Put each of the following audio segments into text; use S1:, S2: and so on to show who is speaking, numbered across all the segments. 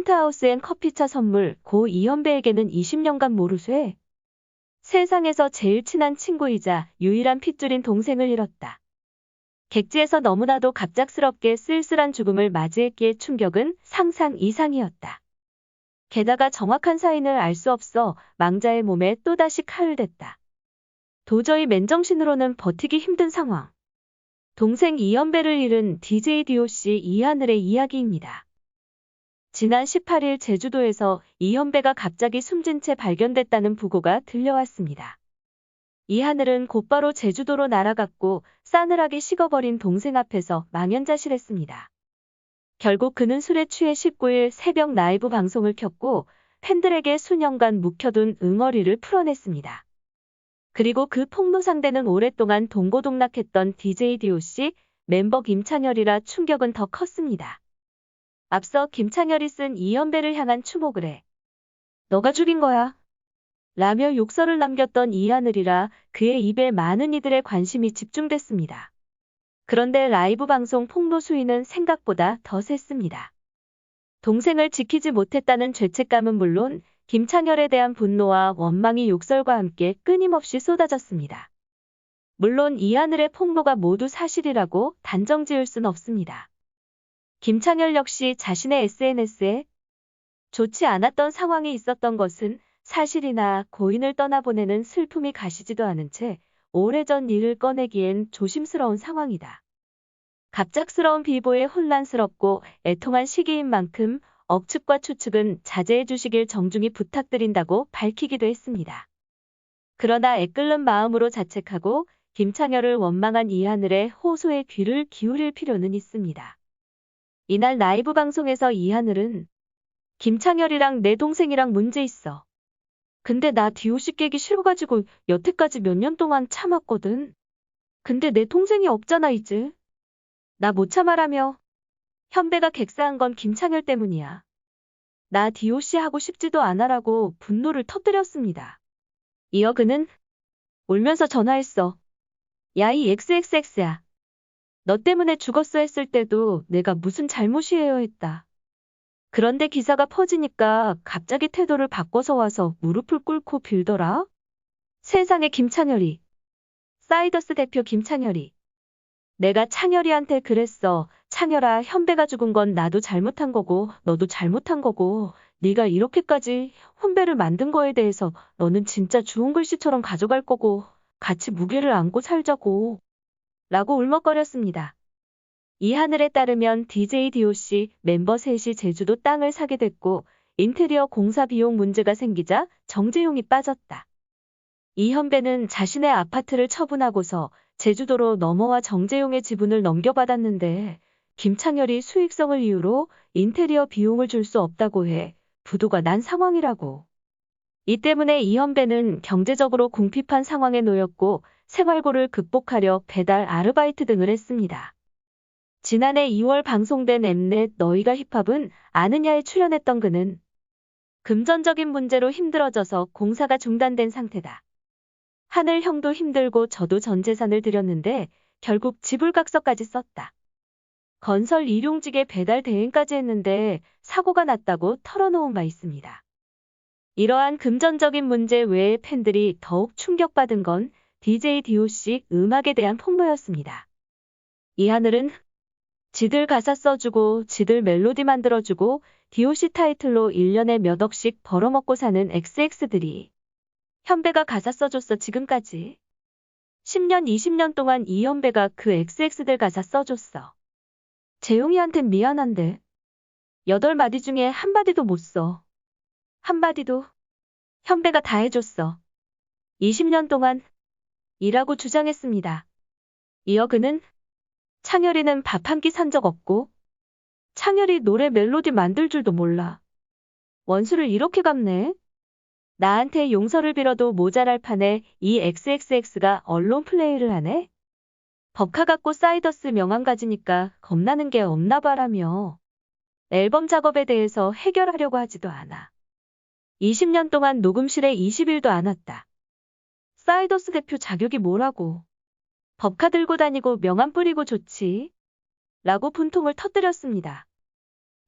S1: 펜트하우스 앤 커피차 선물 고 이현배에게는 20년간 모르쇠. 세상에서 제일 친한 친구이자 유일한 핏줄인 동생을 잃었다. 객지에서 너무나도 갑작스럽게 쓸쓸한 죽음을 맞이했기에 충격은 상상 이상이었다. 게다가 정확한 사인을 알 수 없어 망자의 몸에 또다시 칼을 댔다. 도저히 맨정신으로는 버티기 힘든 상황. 동생 이현배를 잃은 DJ DOC 이하늘의 이야기입니다. 지난 18일 제주도에서 이현배가 갑자기 숨진 채 발견됐다는 부고가 들려왔습니다. 이하늘은 곧바로 제주도로 날아갔고 싸늘하게 식어버린 동생 앞에서 망연자실했습니다. 결국 그는 술에 취해 19일 새벽 라이브 방송을 켰고 팬들에게 수년간 묵혀둔 응어리를 풀어냈습니다. 그리고 그 폭로 상대는 오랫동안 동고동락했던 DJ DOC 멤버 김창열이라 충격은 더 컸습니다. 앞서 김창열이 쓴 이현배를 향한 추모글에 "너가 죽인 거야" 라며 욕설을 남겼던 이하늘이라 그의 입에 많은 이들의 관심이 집중됐습니다. 그런데 라이브 방송 폭로 수위는 생각보다 더 셌습니다. 동생을 지키지 못했다는 죄책감은 물론 김창열에 대한 분노와 원망이 욕설과 함께 끊임없이 쏟아졌습니다. 물론 이하늘의 폭로가 모두 사실이라고 단정 지을 순 없습니다. 김창열 역시 자신의 SNS에 좋지 않았던 상황이 있었던 것은 사실이나 고인을 떠나보내는 슬픔이 가시지도 않은 채 오래전 일을 꺼내기엔 조심스러운 상황이다. 갑작스러운 비보에 혼란스럽고 애통한 시기인 만큼 억측과 추측은 자제해 주시길 정중히 부탁드린다고 밝히기도 했습니다. 그러나 애끓는 마음으로 자책하고 김창열을 원망한 이하늘의 호소에 귀를 기울일 필요는 있습니다. 이날 라이브 방송에서 이하늘은 "김창열이랑 내 동생이랑 문제 있어. 근데 나 DOC 깨기 싫어가지고 여태까지 몇 년 동안 참았거든. 근데 내 동생이 없잖아 이제. 나 못 참아라며. 현배가 객사한 건 김창열 때문이야. 나 DOC 하고 싶지도 않아라고 분노를 터뜨렸습니다." 이어 그는 울면서 전화했어. "야 이 XXX야. 너 때문에 죽었어 했을 때도 내가 무슨 잘못이에요 했다. 그런데 기사가 퍼지니까 갑자기 태도를 바꿔서 와서 무릎을 꿇고 빌더라. 세상에 김창열이. 사이더스 대표 김창열이. 내가 창열이한테 그랬어. 창열아, 현배가 죽은 건 나도 잘못한 거고 너도 잘못한 거고 네가 이렇게까지 혼배를 만든 거에 대해서 너는 진짜 주운 글씨처럼 가져갈 거고 같이 무게를 안고 살자고. 라고 울먹거렸습니다. 이하늘에 따르면 DJ DOC 멤버 셋이 제주도 땅을 사게 됐고 인테리어 공사 비용 문제가 생기자 정재용이 빠졌다. 이현배는 자신의 아파트를 처분하고서 제주도로 넘어와 정재용의 지분을 넘겨받았는데 김창열이 수익성을 이유로 인테리어 비용을 줄 수 없다고 해 부도가 난 상황이라고. 이 때문에 이현배는 경제적으로 궁핍한 상황에 놓였고 생활고를 극복하려 배달 아르바이트 등을 했습니다. 지난해 2월 방송된 엠넷 너희가 힙합은 아느냐에 출연했던 그는 금전적인 문제로 힘들어져서 공사가 중단된 상태다. 하늘 형도 힘들고 저도 전 재산을 들였는데 결국 지불각서까지 썼다. 건설 일용직에 배달 대행까지 했는데 사고가 났다고 털어놓은 바 있습니다. 이러한 금전적인 문제 외에 팬들이 더욱 충격받은 건 DJ DOC 음악에 대한 폭로였습니다. 이하늘은 지들 가사 써주고 지들 멜로디 만들어주고 DOC 타이틀로 1년에 몇 억씩 벌어먹고 사는 XX들이 현배가 가사 써줬어 지금까지. 10년 20년 동안 이현배가 그 XX들 가사 써줬어. 재용이한텐 미안한데 8마디 중에 한마디도 못 써. 한마디도 현배가 다 해줬어. 20년 동안 이라고 주장했습니다. 이어 그는 창열이는 밥 한 끼 산 적 없고 창열이 노래 멜로디 만들 줄도 몰라. 원수를 이렇게 갚네. 나한테 용서를 빌어도 모자랄 판에 이 XXX가 언론 플레이를 하네. 법카 갖고 사이더스 명함 가지니까 겁나는 게 없나 봐라며 앨범 작업에 대해서 해결하려고 하지도 않아. 20년 동안 녹음실에 20일도 안 왔다. 사이더스 대표 자격이 뭐라고. 법카 들고 다니고 명함 뿌리고 좋지. 라고 분통을 터뜨렸습니다.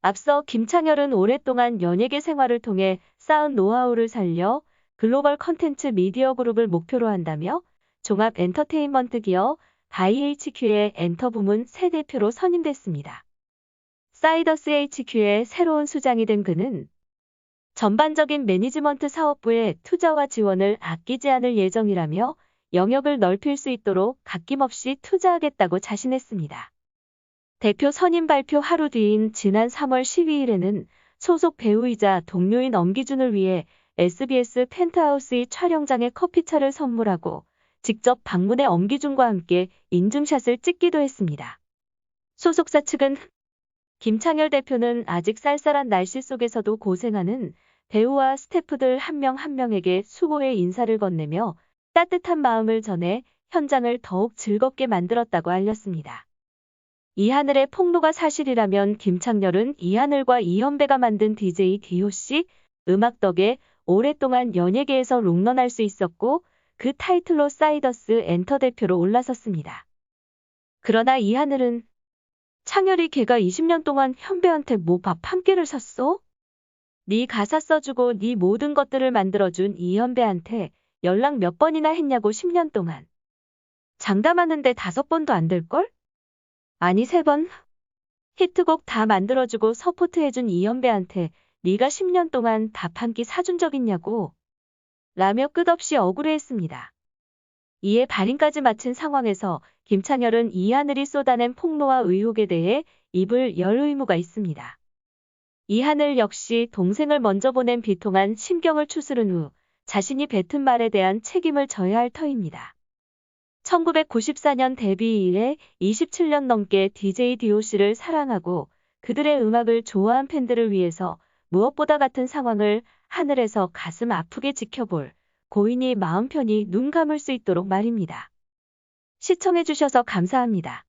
S1: 앞서 김창렬은 오랫동안 연예계 생활을 통해 쌓은 노하우를 살려 글로벌 컨텐츠 미디어 그룹을 목표로 한다며 종합 엔터테인먼트 기업 IHQ의 엔터 부문 새 대표로 선임됐습니다. 사이더스 HQ의 새로운 수장이 된 그는 전반적인 매니지먼트 사업부의 투자와 지원을 아끼지 않을 예정이라며 영역을 넓힐 수 있도록 아낌없이 투자하겠다고 자신했습니다. 대표 선임 발표 하루 뒤인 지난 3월 12일에는 소속 배우이자 동료인 엄기준을 위해 SBS 펜트하우스의 촬영장에 커피차를 선물하고 직접 방문해 엄기준과 함께 인증샷을 찍기도 했습니다. 소속사 측은 김창렬 대표는 아직 쌀쌀한 날씨 속에서도 고생하는 배우와 스태프들 한 명 한 명에게 수고의 인사를 건네며 따뜻한 마음을 전해 현장을 더욱 즐겁게 만들었다고 알렸습니다. 이하늘의 폭로가 사실이라면 김창렬은 이하늘과 이현배가 만든 DJ DOC 음악 덕에 오랫동안 연예계에서 롱런할 수 있었고 그 타이틀로 사이더스 엔터 대표로 올라섰습니다. 그러나 이하늘은 창렬이 걔가 20년 동안 현배한테 뭐 밥 한 끼를 샀어? 네 가사 써주고 네 모든 것들을 만들어준 이현배한테 연락 몇 번이나 했냐고 10년 동안. 장담하는데 5번도 안 될걸? 아니 3번. 히트곡 다 만들어주고 서포트해준 이현배한테 네가 10년 동안 밥 한 끼 사준 적 있냐고. 라며 끝없이 억울해했습니다. 이에 발인까지 마친 상황에서 김창렬은 이하늘이 쏟아낸 폭로와 의혹에 대해 입을 열 의무가 있습니다. 이하늘 역시 동생을 먼저 보낸 비통한 심경을 추스른 후 자신이 뱉은 말에 대한 책임을 져야 할 터입니다. 1994년 데뷔 이래 27년 넘게 DJ DOC를 사랑하고 그들의 음악을 좋아한 팬들을 위해서 무엇보다 같은 상황을 하늘에서 가슴 아프게 지켜볼 고인이 마음 편히 눈 감을 수 있도록 말입니다. 시청해주셔서 감사합니다.